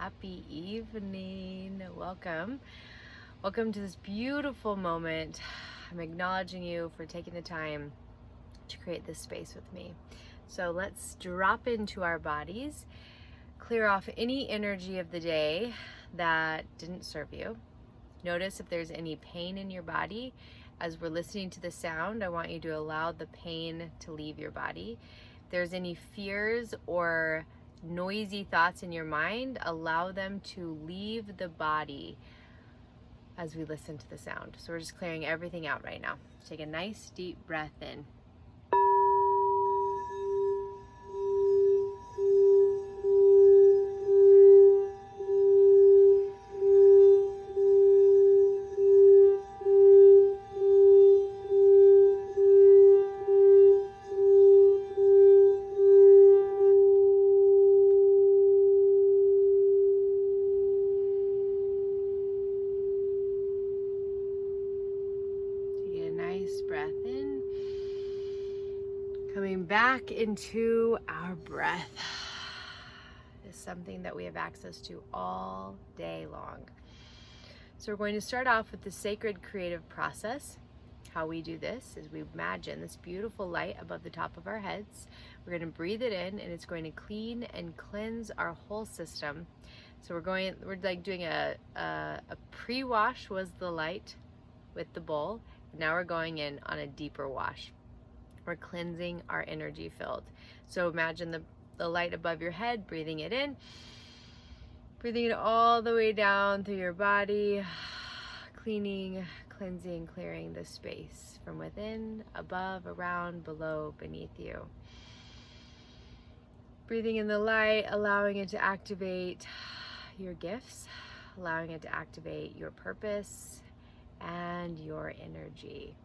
Happy evening. Welcome to this beautiful moment. I'm acknowledging you for taking the time to create this space with me. So let's drop into our bodies, clear off any energy of the day that didn't serve you. Notice if there's any pain in your body. As we're listening to the sound, I want you to allow the pain to leave your body. If there's any fears or noisy thoughts in your mind, allow them to leave the body as we listen to the sound. So we're just clearing everything out right now. Take a nice deep breath in. Breath in, coming back into our breath is something that we have access to all day long. So we're going to start off with the sacred creative process. How we do this is we imagine this beautiful light above the top of our heads. We're going to breathe it in, and it's going to clean and cleanse our whole system. So we're like doing a pre-wash was the light with the bowl. Now we're going in on a deeper wash. We're cleansing our energy field. So imagine the light above your head, breathing it in, breathing it all the way down through your body, cleaning, cleansing, clearing the space from within, above, around, below, beneath you. Breathing in the light, allowing it to activate your gifts, allowing it to activate your purpose and your energy.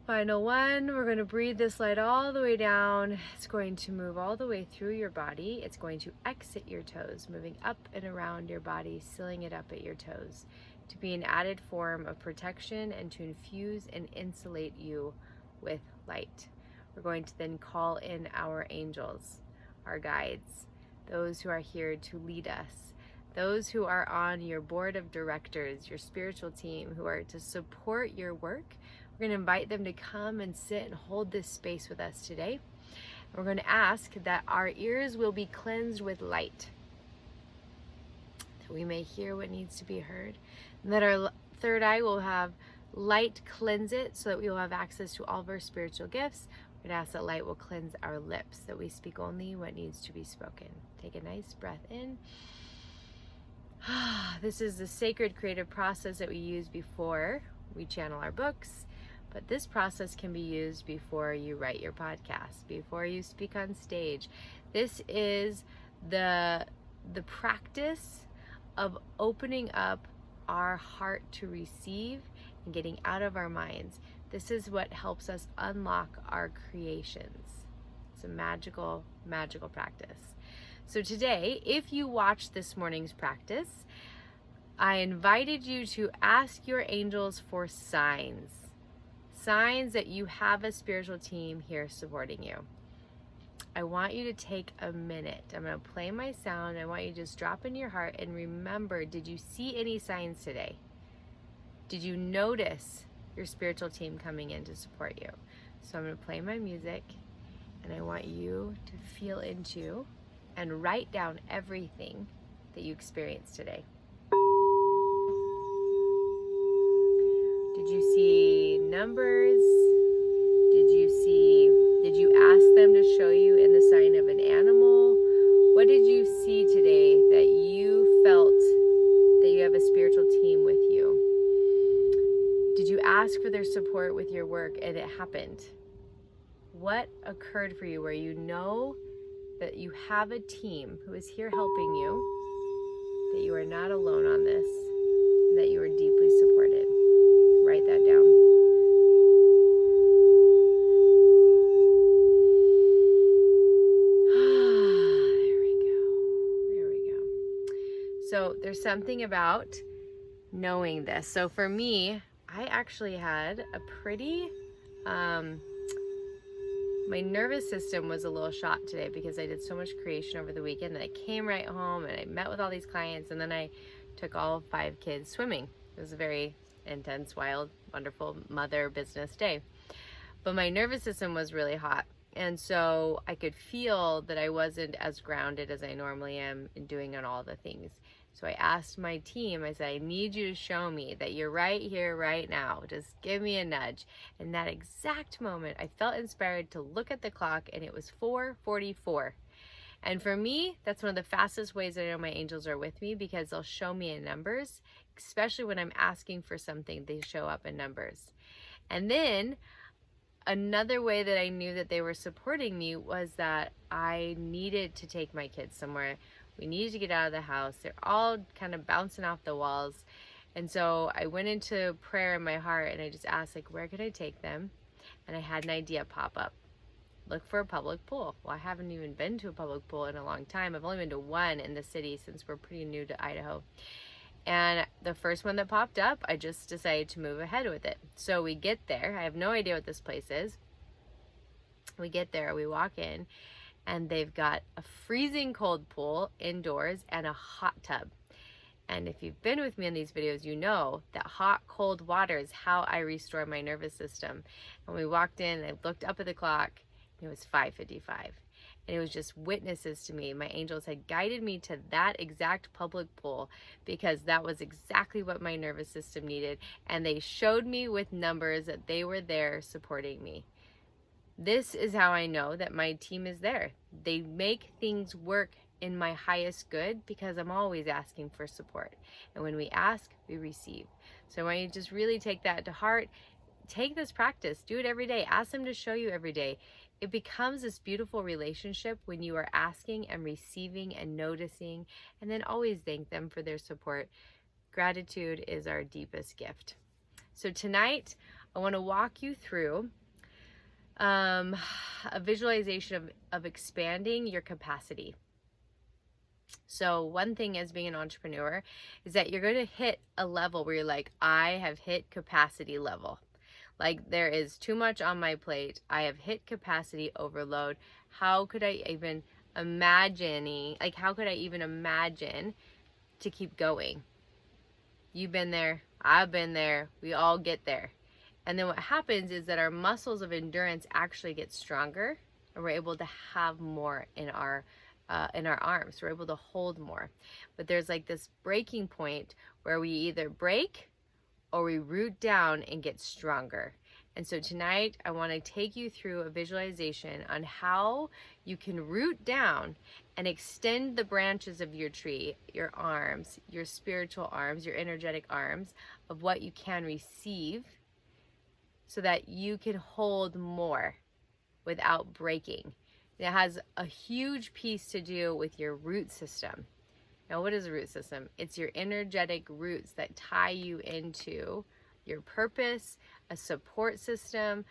Final one, we're going to breathe this light all the way down. It's going to move all the way through your body. It's going to exit your toes, moving up and around your body, sealing it up at your toes to be an added form of protection and to infuse and insulate you with light. We're going to then call in our angels, our guides, those who are here to lead us, those who are on your board of directors, your spiritual team, who are to support your work. We're going to invite them to come and sit and hold this space with us today. And we're going to ask that our ears will be cleansed with light, that we may hear what needs to be heard, and that our third eye will have light cleanse it so that we will have access to all of our spiritual gifts. We're going to ask that light will cleanse our lips, that we speak only what needs to be spoken. Take a nice breath in. This is the sacred creative process that we use before we channel our books, but this process can be used before you write your podcast, before you speak on stage. This is the practice of opening up our heart to receive and getting out of our minds. This is what helps us unlock our creations. It's a magical, magical practice. So today, if you watched this morning's practice, I invited you to ask your angels for signs that you have a spiritual team here supporting you. I want you to take a minute. I'm going to play my sound. I want you to just drop in your heart and remember, did you see any signs today? Did you notice your spiritual team coming in to support you? So I'm going to play my music, and I want you to feel into and write down everything that you experienced today. Did you see numbers? Did you ask them to show you in the sign of an animal? What did you see today that you felt that you have a spiritual team with you? Did you ask for their support with your work and it happened? What occurred for you where you know that you have a team who is here helping you, that you are not alone on this, and that you are deeply supported? Write that down. There we go. So there's something about knowing this. So for me, I actually had a pretty My nervous system was a little shot today because I did so much creation over the weekend that I came right home and I met with all these clients, and then I took all 5 kids swimming. It was a very intense, wild, wonderful mother business day. But my nervous system was really hot. And so I could feel that I wasn't as grounded as I normally am in doing on all the things. So I asked my team, I said, I need you to show me that you're right here, right now. Just give me a nudge. In that exact moment, I felt inspired to look at the clock, and it was 4:44. And for me, that's one of the fastest ways I know my angels are with me, because they'll show me in numbers, especially when I'm asking for something, they show up in numbers. And then another way that I knew that they were supporting me was that I needed to take my kids somewhere. We needed to get out of the house. They're all kind of bouncing off the walls. And so I went into prayer in my heart, and I just asked, like, where could I take them? And I had an idea pop up. Look for a public pool. Well, I haven't even been to a public pool in a long time. I've only been to one in the city since we're pretty new to Idaho. And the first one that popped up, I just decided to move ahead with it. So we get there. I have no idea what this place is. We get there, we walk in, and they've got a freezing cold pool indoors and a hot tub. And if you've been with me in these videos, you know that hot, cold water is how I restore my nervous system. And we walked in, I looked up at the clock, and it was 5:55. And it was just witnesses to me. My angels had guided me to that exact public pool because that was exactly what my nervous system needed. And they showed me with numbers that they were there supporting me. This is how I know that my team is there. They make things work in my highest good because I'm always asking for support. And when we ask, we receive. So I want you to just really take that to heart. Take this practice. Do it every day. Ask them to show you every day. It becomes this beautiful relationship when you are asking and receiving and noticing, and then always thank them for their support. Gratitude is our deepest gift. So tonight, I want to walk you through a visualization of expanding your capacity. So one thing as being an entrepreneur is that you're going to hit a level where you're like, I have hit capacity level. Like, there is too much on my plate. I have hit capacity overload. How could I even imagine to keep going? You've been there. I've been there. We all get there. And then what happens is that our muscles of endurance actually get stronger, and we're able to have more in our arms. We're able to hold more. But there's like this breaking point where we either break or we root down and get stronger. And so tonight I want to take you through a visualization on how you can root down and extend the branches of your tree, your arms, your spiritual arms, your energetic arms of what you can receive, so that you can hold more without breaking. And it has a huge piece to do with your root system. Now, what is a root system? It's your energetic roots that tie you into your purpose, a support system.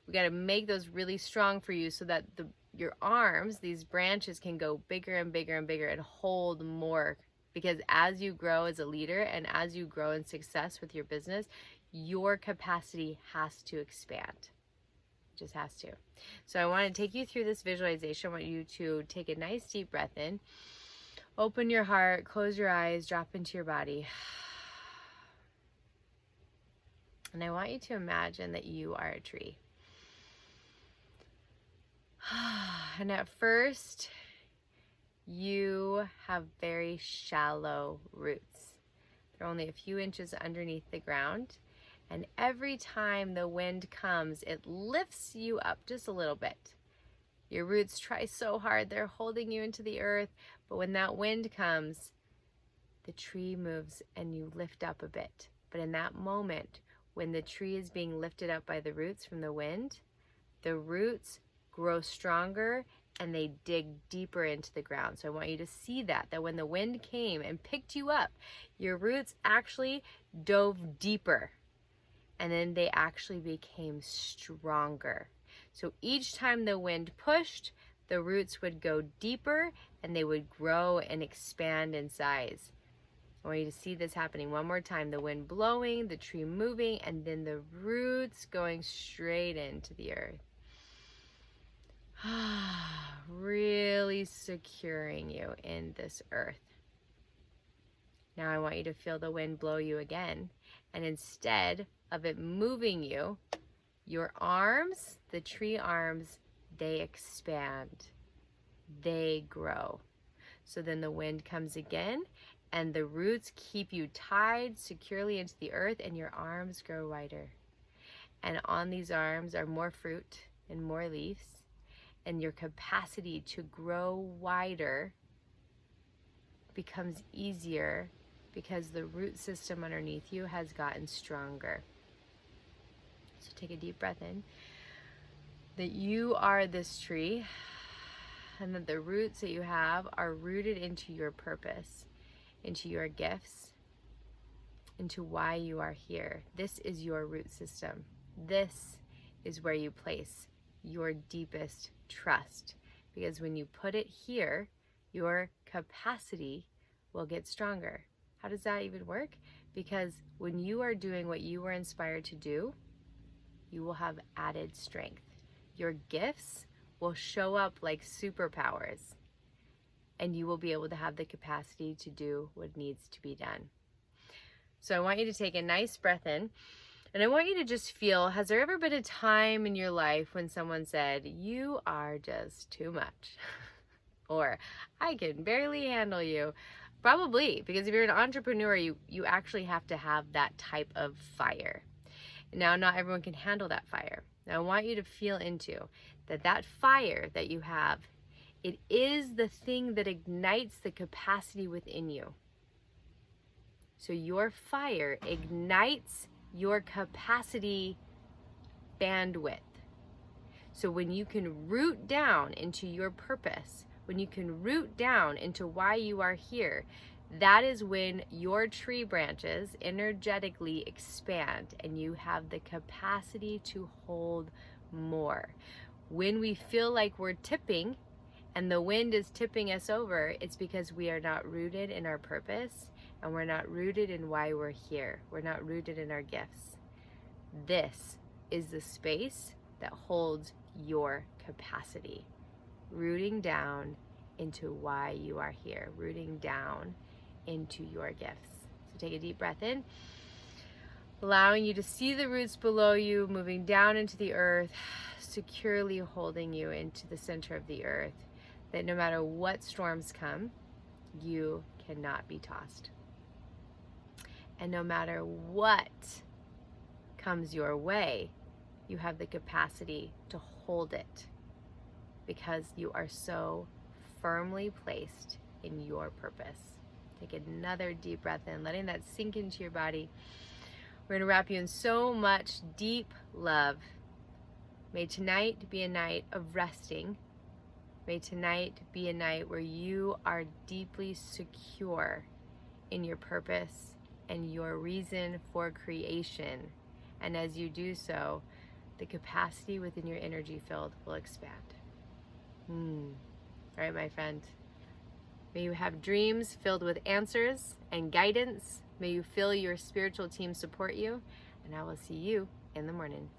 We got to make those really strong for you so that your arms, these branches, can go bigger and bigger and bigger and hold more. Because as you grow as a leader and as you grow in success with your business, your capacity has to expand. It just has to. So I want to take you through this visualization. I want you to take a nice deep breath in. Open your heart, close your eyes, drop into your body. And I want you to imagine that you are a tree. And at first, you have very shallow roots. They're only a few inches underneath the ground. And every time the wind comes, it lifts you up just a little bit. Your roots try so hard, they're holding you into the earth, but when that wind comes, the tree moves and you lift up a bit. But in that moment, when the tree is being lifted up by the roots from the wind, the roots grow stronger and they dig deeper into the ground. So I want you to see that when the wind came and picked you up, your roots actually dove deeper, and then they actually became stronger. So each time the wind pushed, the roots would go deeper and they would grow and expand in size. I want you to see this happening one more time. The wind blowing, the tree moving, and then the roots going straight into the earth. Really securing you in this earth. Now I want you to feel the wind blow you again. And instead of it moving you, your arms, the tree arms, they expand. They grow. So then the wind comes again, and the roots keep you tied securely into the earth, and your arms grow wider. And on these arms are more fruit and more leaves, and your capacity to grow wider becomes easier because the root system underneath you has gotten stronger. So take a deep breath in. That you are this tree, and that the roots that you have are rooted into your purpose, into your gifts, into why you are here. This is your root system. This is where you place your deepest trust, because when you put it here, your capacity will get stronger. How does that even work? Because when you are doing what you were inspired to do, you will have added strength. Your gifts will show up like superpowers, and you will be able to have the capacity to do what needs to be done. So I want you to take a nice breath in, and I want you to just feel, has there ever been a time in your life when someone said, you are just too much? Or, I can barely handle you? Probably, because if you're an entrepreneur, you actually have to have that type of fire. Now, not everyone can handle that fire. Now, I want you to feel into that fire that you have, it is the thing that ignites the capacity within you. So your fire ignites your capacity bandwidth. So when you can root down into your purpose, when you can root down into why you are here, that is when your tree branches energetically expand and you have the capacity to hold more. When we feel like we're tipping and the wind is tipping us over, it's because we are not rooted in our purpose, and we're not rooted in why we're here. We're not rooted in our gifts. This is the space that holds your capacity. Rooting down into why you are here. Rooting down into your gifts. So take a deep breath in, allowing you to see the roots below you, moving down into the earth, securely holding you into the center of the earth, that no matter what storms come, you cannot be tossed. And no matter what comes your way, you have the capacity to hold it, because you are so firmly placed in your purpose. Take another deep breath in, letting that sink into your body. We're gonna wrap you in so much deep love. May tonight be a night of resting. May tonight be a night where you are deeply secure in your purpose and your reason for creation. And as you do so, the capacity within your energy field will expand. All right, my friend. May you have dreams filled with answers and guidance. May you feel your spiritual team support you. And I will see you in the morning.